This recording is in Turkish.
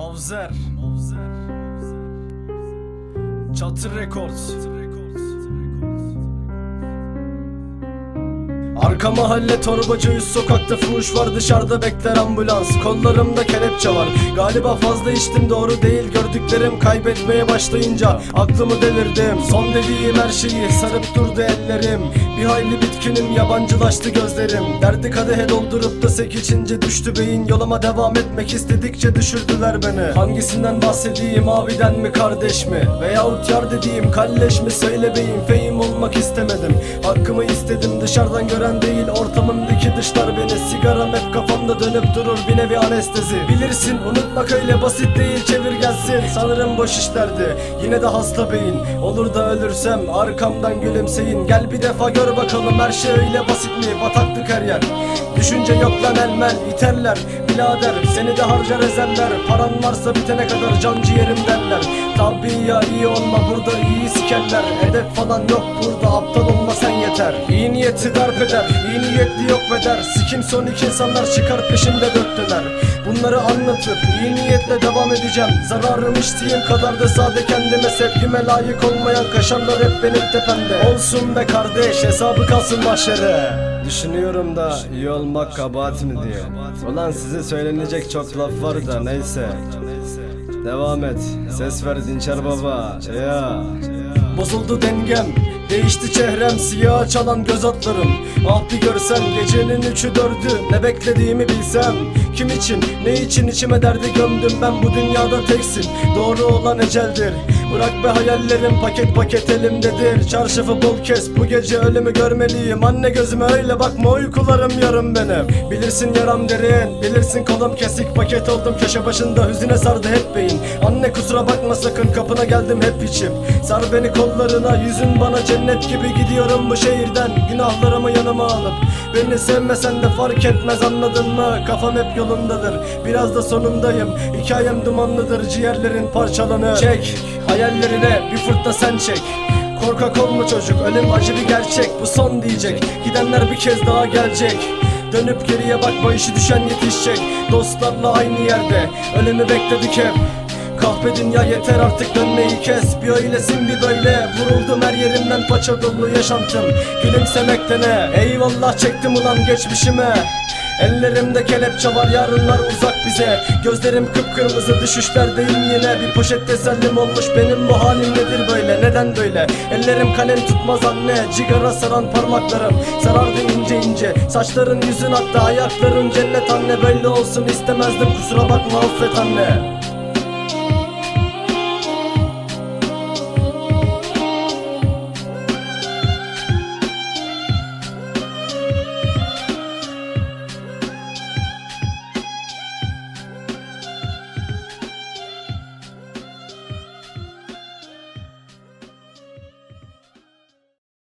Mavzer Çatır Records. Arka mahalle torbacı, üst sokakta fuhuş var, dışarıda bekler ambulans. Kollarımda kelepçe var, galiba fazla içtim, doğru değil gördüklerim. Kaybetmeye başlayınca aklımı delirdim. Son dediğim her şeyi sarıp durdu ellerim. Bir hayli bitkinim, yabancılaştı gözlerim. Derdi kadehe doldurup da sek içince düştü beyin. Yoluma devam etmek istedikçe düşürdüler beni. Hangisinden bahsedeyim, abiden mi kardeş mi? Veyahut yar dediğim kalleş mi? Söyle beyim, feyim olmak istemedim. Hakkımı istedim, dışarıdan gören değil ortamındaki dışlar beni. Sigaram hep kafamda dönüp durur, bir nevi anestezi. Bilirsin unutmak öyle basit değil, çevir gelsin. Sanırım boş işlerdi, yine de hasta beyin. Olur da ölürsem arkamdan gülümseyin. Gel bir defa gör bakalım, her şey öyle basit mi? Bataklık her yer, düşünce yok lan, elmel iterler. Birader seni de harcar ezerler. Paran varsa bitene kadar can ciğerim derler. Tabi ya, iyi olma burada, iyi sikerler. Hedef falan yok burada, aptal olma sen yeter. İyi niyeti darp eder, iyi niyetli yok beder. Sikim sonik insanlar çıkar peşimde dörttüler. Bunları anlatıp iyi niyetle devam edeceğim. Zararım içtiğim kadar da sade kendime. Sevgime layık olmayan kaşarlar hep benim tepemde. Olsun be kardeş, hesabı kalsın mahşere. Düşünüyorum da iyi olmak kabahat mi diye. Ulan size söylenecek çok laf var da neyse. Devam et, ses ver Dinçer baba ya. Bozuldu dengem, değişti çehrem, siyah çalan göz atlarım. Ah bir görsen gecenin 3'ü 4'ü, ne beklediğimi bilsem. Kim için, ne için içime derdi gömdüm. Ben bu dünyada teksin, doğru olan eceldir. Bırak be hayallerim, paket paket elimdedir. Çarşafı bol kes, bu gece ölümü görmeliyim. Anne gözüme öyle bakma, uykularım yarım benim. Bilirsin yaram derin, bilirsin kolum kesik. Paket oldum köşe başında, hüzüne sardı hep beyin. Anne kusura bakma sakın, kapına geldim hep içim. Sar beni kollarına, yüzün bana cennet gibi. Gidiyorum bu şehirden, günahlarımı yanıma alıp. Beni sevmesen de fark etmez, anladın mı? Kafam hep yolundadır, biraz da sonundayım. Hikayem dumanlıdır, ciğerlerin parçalanır. Çek hayallerine bir fırtına sen çek. Korkak olma çocuk, ölüm acı bir gerçek. Bu son diyecek, gidenler bir kez daha gelecek. Dönüp geriye bakma, işi düşen yetişecek. Dostlarla aynı yerde ölümü bekledik hep. Kahpe dünya yeter artık, dönmeyi kes. Bir öylesin bir böyle, vuruldum her yerimden, paça dolu yaşantım. Gülümsemekte ne? Eyvallah çektim ulan geçmişime. Ellerimde kelepçe var, yarınlar uzak bize. Gözlerim kıpkırmızı, düşüşlerdeyim yine. Bir poşet tesellim olmuş benim, bu halim nedir böyle? Neden böyle? Ellerim kalem tutmaz anne, cigara saran parmaklarım sarardı ince ince. Saçların yüzün hatta ayakların cennet anne. Böyle olsun istemezdim, kusura bakma affet anne.